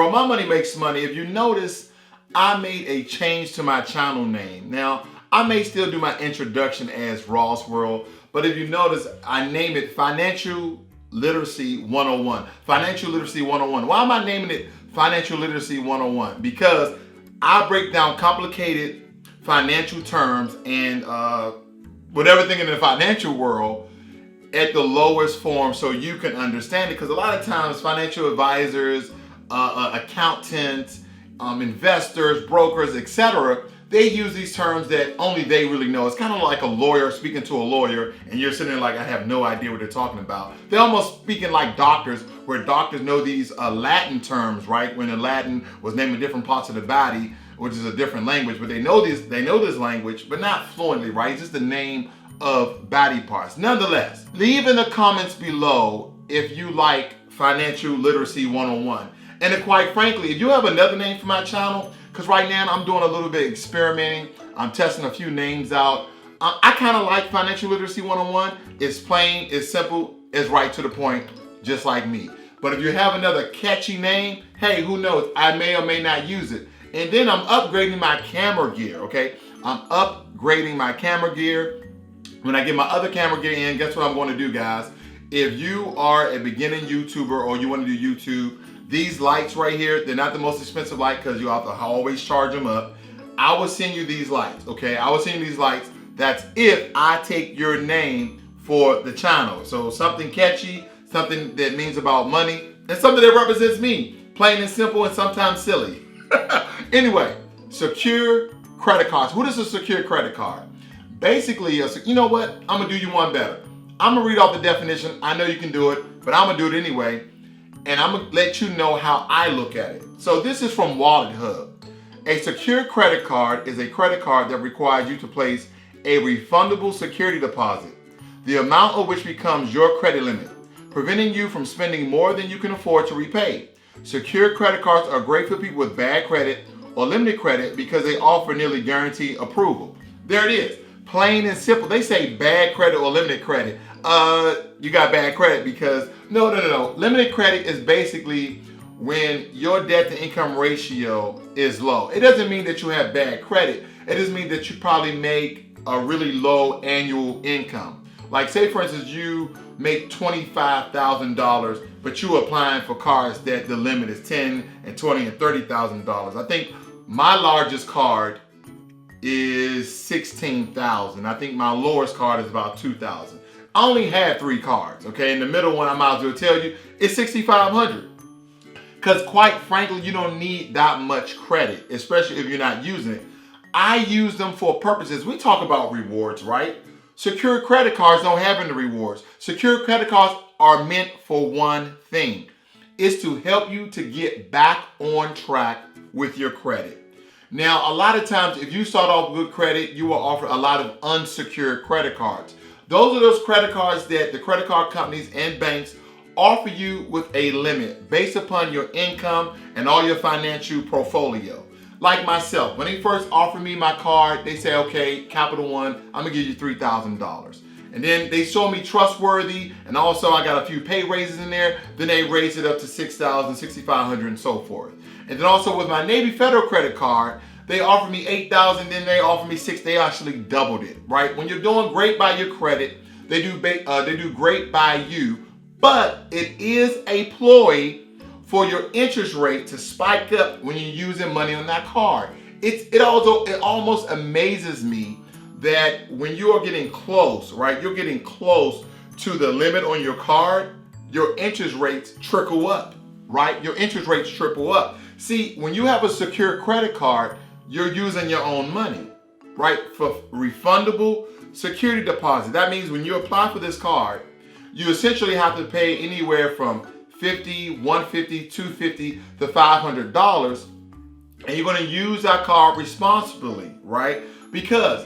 World, My Money Makes Money. If you notice, I made a change to my channel name. Now, I may still do my introduction as Ross World, but if you notice, I name it Financial Literacy 101. Financial Literacy 101. Why am I naming it Financial Literacy 101? Because I break down complicated financial terms and with everything in the financial world at the lowest form so you can understand it. Because a lot of times financial advisors, accountants, investors, brokers, etc., they use these terms that only they really know. It's kind of like a lawyer speaking to a lawyer and you're sitting there like, I have no idea what they're talking about. They're almost speaking like doctors, where doctors know these Latin terms, right? When the Latin was naming different parts of the body, which is a different language, but they know this language, but not fluently, right? It's just the name of body parts. Nonetheless, leave in the comments below if you like Financial Literacy 101. And quite frankly, if you have another name for my channel, because right now I'm doing a little bit of experimenting, I'm testing a few names out. I kind of like Financial Literacy 101. It's plain, it's simple, it's right to the point, just like me. But if you have another catchy name, hey, who knows? I may or may not use it. And then I'm upgrading my camera gear, okay? I'm upgrading my camera gear. When I get my other camera gear in, guess what I'm going to do, guys? If you are a beginning YouTuber or you want to do YouTube, these lights right here, they're not the most expensive light because you have to always charge them up. I will send you these lights, okay? I will send you these lights. That's if I take your name for the channel. So something catchy, something that means about money, and something that represents me. Plain and simple and sometimes silly. Anyway, secure credit cards. What is a secure credit card? Basically, you know what? I'm gonna do you one better. I'm gonna read off the definition. I know you can do it, but I'm gonna do it anyway. And I'm gonna let you know how I look at it. So this is from Wallet Hub. A secure credit card is a credit card that requires you to place a refundable security deposit, the amount of which becomes your credit limit, preventing you from spending more than you can afford to repay. Secure credit cards are great for people with bad credit or limited credit because they offer nearly guaranteed approval. There it is, plain and simple. They say bad credit or limited credit. You got bad credit because, no. Limited credit is basically when your debt to income ratio is low. It doesn't mean that you have bad credit. It just means that you probably make a really low annual income. Like say for instance, you make $25,000, but you're applying for cars that the limit is $10,000 and $20,000 and $30,000. I think my largest card is $16,000. I think my lowest card is about $2,000. I only had 3 cards, okay? And the middle one, I might as well tell you, is $6,500. Because quite frankly, you don't need that much credit, especially if you're not using it. I use them for purposes. We talk about rewards, right? Secure credit cards don't have any rewards. Secure credit cards are meant for one thing. It's to help you to get back on track with your credit. Now, a lot of times, if you start off with good credit, you will offer a lot of unsecured credit cards. Those are those credit cards that the credit card companies and banks offer you with a limit based upon your income and all your financial portfolio. Like myself, when they first offered me my card, they say, okay, Capital One, I'm gonna give you $3,000. And then they saw me trustworthy, and also I got a few pay raises in there. Then they raised it up to $6,000, $6,500, and so forth. And then also with my Navy Federal credit card, they offered me $8,000, then they offered me $6,000. They actually doubled it, right? When you're doing great by your credit, they do great by you, but it is a ploy for your interest rate to spike up when you're using money on that card. It almost amazes me that when you are getting close, right? You're getting close to the limit on your card, your interest rates trickle up, right? Your interest rates triple up. See, when you have a secure credit card, you're using your own money, right? For refundable security deposit. That means when you apply for this card, you essentially have to pay anywhere from $50, $150, $250 to $500, and you're going to use that card responsibly, right? Because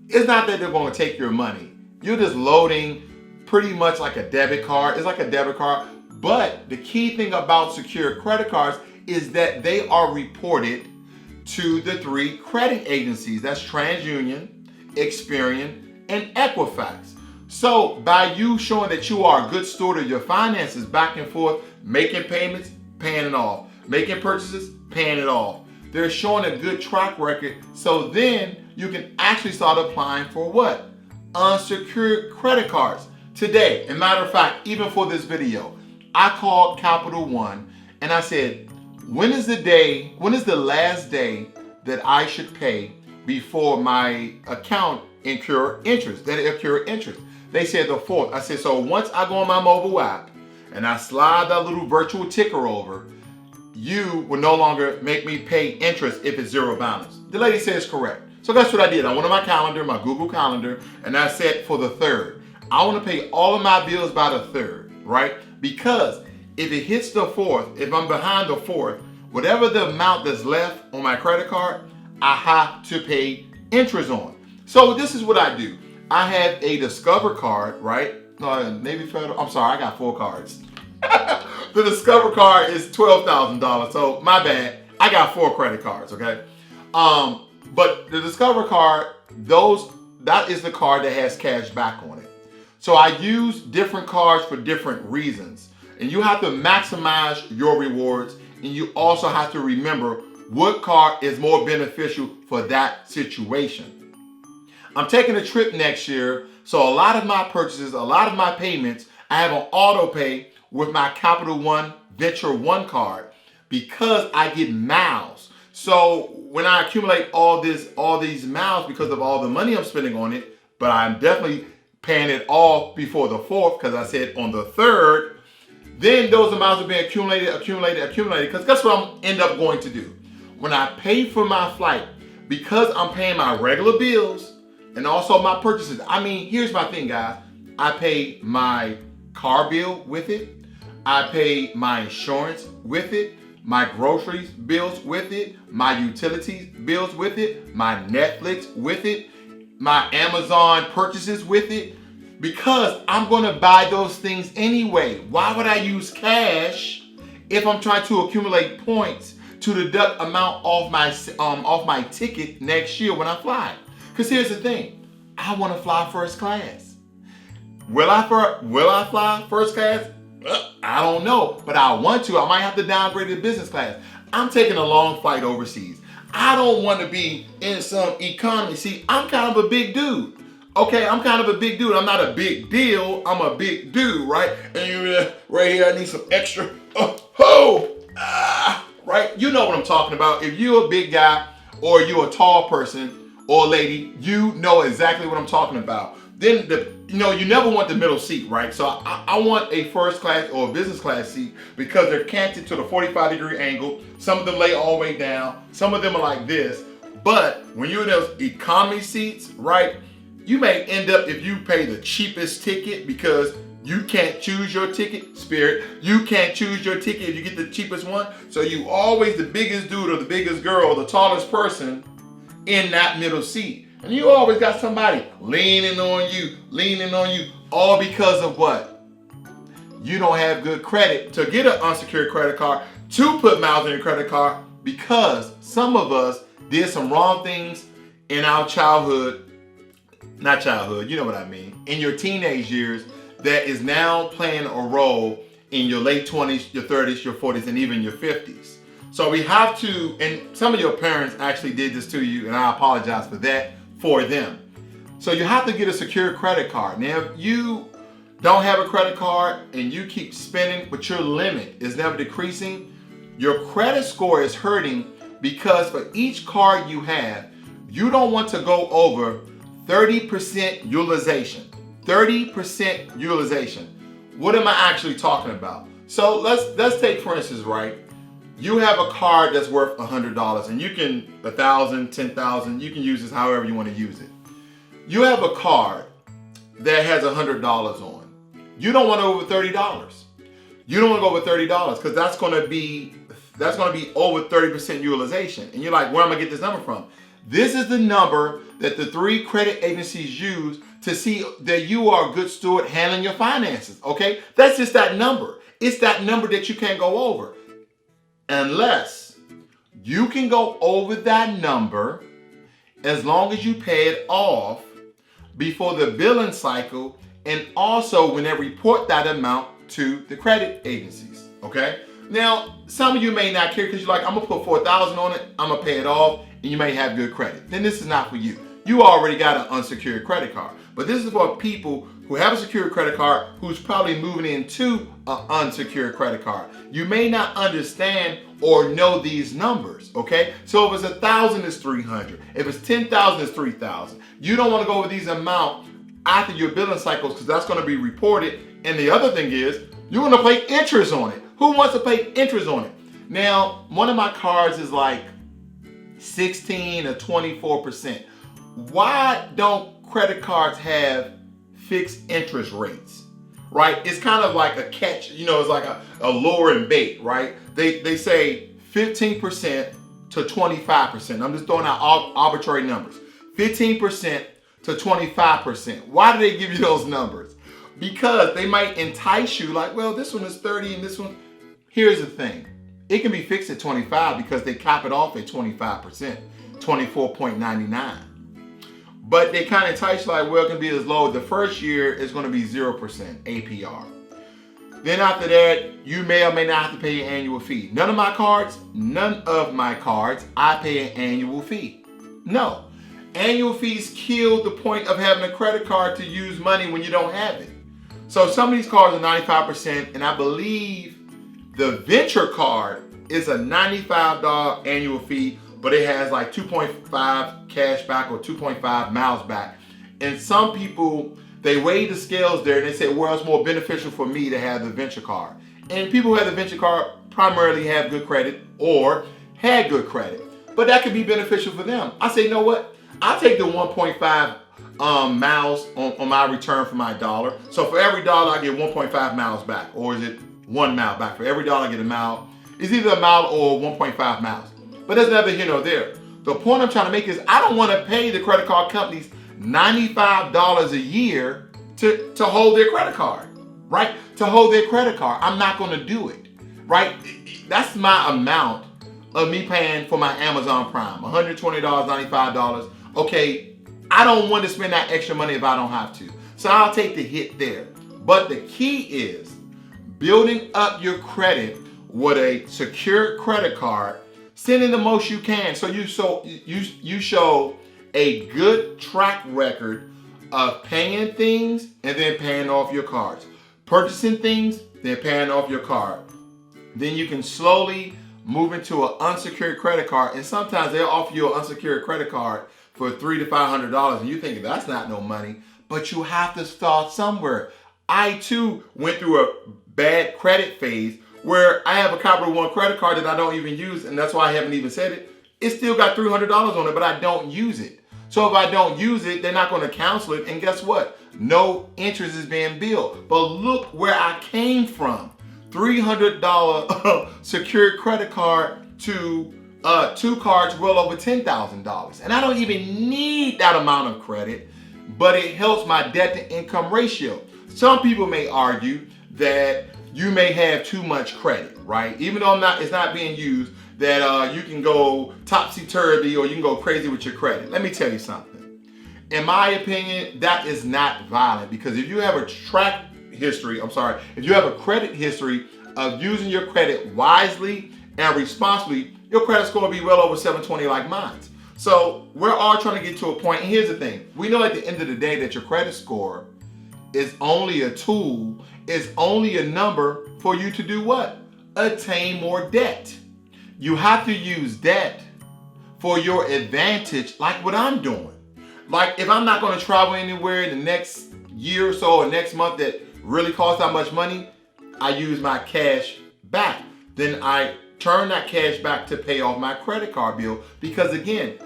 it's not that they're going to take your money. You're just loading pretty much like a debit card. It's like a debit card, but the key thing about secure credit cards is that they are reported to the 3 credit agencies. That's TransUnion, Experian, and Equifax. So by you showing that you are a good steward of your finances back and forth, making payments, paying it off, making purchases, paying it off. They're showing a good track record, so then you can actually start applying for what? Unsecured credit cards. Today, as a matter of fact, even for this video, I called Capital One and I said, when is the last day that I should pay before my account incur interest? They said the 4th. I said, so once I go on my mobile app and I slide that little virtual ticker over, you will no longer make me pay interest if it's zero balance. The lady says correct. So that's what I did. I went on my calendar, my Google Calendar, and I set for the 3rd. I want to pay all of my bills by the 3rd, right? Because if it hits the 4th, if I'm behind the 4th, whatever the amount that's left on my credit card, I have to pay interest on. So this is what I do. I have a Discover card, right? Navy Federal. I'm sorry, I got 4 cards. The Discover card is $12,000. So my bad. I got 4 credit cards, okay? But the Discover card, that is the card that has cash back on it. So I use different cards for different reasons. And you have to maximize your rewards, and you also have to remember what card is more beneficial for that situation. I'm taking a trip next year, so a lot of my purchases, a lot of my payments, I have an auto pay with my Capital One Venture One card because I get miles. So when I accumulate all these miles because of all the money I'm spending on it, but I'm definitely paying it off before the 4th because I said on the 3rd, then those amounts are being accumulated, because that's what I'm end up going to do. When I pay for my flight, because I'm paying my regular bills and also my purchases. I mean, here's my thing, guys. I pay my car bill with it. I pay my insurance with it, my groceries bills with it, my utilities bills with it, my Netflix with it, my Amazon purchases with it, because I'm going to buy those things anyway. Why would I use cash if I'm trying to accumulate points to deduct amount off my ticket next year when I fly? Because here's the thing, I want to fly first class. Will I fly first class? I don't know, but I want to. I might have to downgrade to business class. I'm taking a long flight overseas. I don't want to be in some economy. See, I'm kind of a big dude. Okay, I'm kind of a big dude. I'm not a big deal. I'm a big dude, right? And right here, I need some extra. Right? You know what I'm talking about. If you're a big guy or you're a tall person or lady, you know exactly what I'm talking about. Then you never want the middle seat, right? So I want a first class or a business class seat because they're canted to the 45-degree angle. Some of them lay all the way down. Some of them are like this. But when you're in those economy seats, right, you may end up, if you pay the cheapest ticket, because you can't choose your ticket, Spirit, you can't choose your ticket if you get the cheapest one. So you always the biggest dude or the biggest girl or the tallest person in that middle seat. And you always got somebody leaning on you, all because of what? You don't have good credit to get an unsecured credit card, to put miles on your credit card, because some of us did some wrong things in our you know what I mean, in your teenage years that is now playing a role in your late 20s, your 30s, your 40s, and even your 50s. So we have to, and some of your parents actually did this to you, and I apologize for that, for them. So you have to get a secure credit card. Now, if you don't have a credit card and you keep spending, but your limit is never decreasing, your credit score is hurting, because for each card you have, you don't want to go over 30% utilization. 30% utilization. What am I actually talking about? So let's take, for instance, right? You have a card that's worth $100 and you can, $1,000, $10,000, you can use this however you want to use it. You have a card that has $100 on. You don't want to go over $30. You don't want to go over $30 because that's going to be over 30% utilization. And you're like, where am I going to get this number from? This is the number that the 3 credit agencies use to see that you are a good steward handling your finances, okay? That's just that number. It's that number that you can't go over. Unless you can go over that number as long as you pay it off before the billing cycle, and also when they report that amount to the credit agencies, okay? Now, some of you may not care because you're like, I'm gonna put $4,000 on it, I'm gonna pay it off, and you may have good credit. Then this is not for you. You already got an unsecured credit card. But this is for people who have a secured credit card who's probably moving into an unsecured credit card. You may not understand or know these numbers, okay? So if it's 1,000, it's 300. If it's 10,000, it's 3,000. You don't want to go over these amounts after your billing cycles because that's going to be reported. And the other thing is, you're going to pay interest on it. Who wants to pay interest on it? Now, one of my cards is like 16 or 24%. Why don't credit cards have fixed interest rates, right? It's kind of like a catch, it's like a lure and bait, right? They say 15% to 25%. I'm just throwing out arbitrary numbers. 15% to 25%. Why do they give you those numbers? Because they might entice you like, well, this one is 30 and this one. Here's the thing. It can be fixed at 25 because they cap it off at 25%, 24.99. But they kind of entice you like, well, it can be as low. The first year is going to be 0% APR. Then after that, you may or may not have to pay an annual fee. None of my cards, I pay an annual fee. No. Annual fees kill the point of having a credit card to use money when you don't have it. So some of these cards are 95%, and I believe the Venture card is a $95 annual fee, but it has like 2.5 cash back or 2.5 miles back. And some people, they weigh the scales there and they say, well, it's more beneficial for me to have the Venture card. And people who have the Venture card primarily have good credit or had good credit. But that could be beneficial for them. I say, you know what? I'll take the 1.5 miles on my return for my dollar. So for every dollar, I get 1.5 miles back. Or is it 1 mile back? For every dollar, I get a mile. It's either a mile or 1.5 miles. But that's neither here nor there. The point I'm trying to make is I don't want to pay the credit card companies $95 a year to hold their credit card, right? To hold their credit card. I'm not going to do it, right? That's my amount of me paying for my Amazon Prime, $120, $95. Okay, I don't want to spend that extra money if I don't have to. So I'll take the hit there. But the key is building up your credit with a secure credit card, sending the most you can. So you show a good track record of paying things and then paying off your cards. Purchasing things, then paying off your card. Then you can slowly move into an unsecured credit card. And sometimes they'll offer you an unsecured credit card for $300 to $500. And you think that's not no money, but you have to start somewhere. I too went through a bad credit phase where I have a Capital One credit card that I don't even use, and that's why I haven't even said it. It still got $300 on it, but I don't use it. So if I don't use it, they're not going to cancel it, and guess what? No interest is being billed. But look where I came from. $300 secured credit card to 2 cards well over $10,000. And I don't even need that amount of credit, but it helps my debt to income ratio. Some people may argue that you may have too much credit, right? Even though it's not being used, that you can go topsy-turvy or you can go crazy with your credit. Let me tell you something. In my opinion, that is not valid, because if you have a if you have a credit history of using your credit wisely and responsibly, your credit score will be well over 720 like mine. So we're all trying to get to a point. And here's the thing. We know at the end of the day that your credit score is only a tool, is only a number for you to do what? Attain more debt. You have to use debt for your advantage, like what I'm doing. Like if I'm not going to travel anywhere in the next year or so or next month that really costs that much money, I use my cash back. Then I turn that cash back to pay off my credit card bill, because again,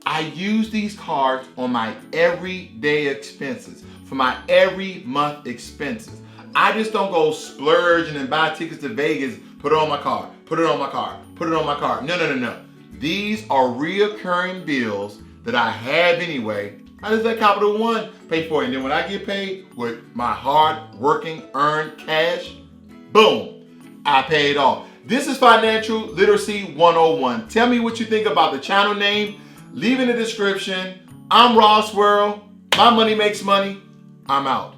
I use these cards on my everyday expenses, for my every month expenses. I just don't go splurging and buy tickets to Vegas, put it on my card, put it on my card, put it on my card. No. These are reoccurring bills that I have anyway. I just let Capital One pay for it. And then when I get paid with my hard working earned cash, boom, I pay it off. This is Financial Literacy 101. Tell me what you think about the channel name. Leave in the description. I'm Ross World. My money makes money. I'm out.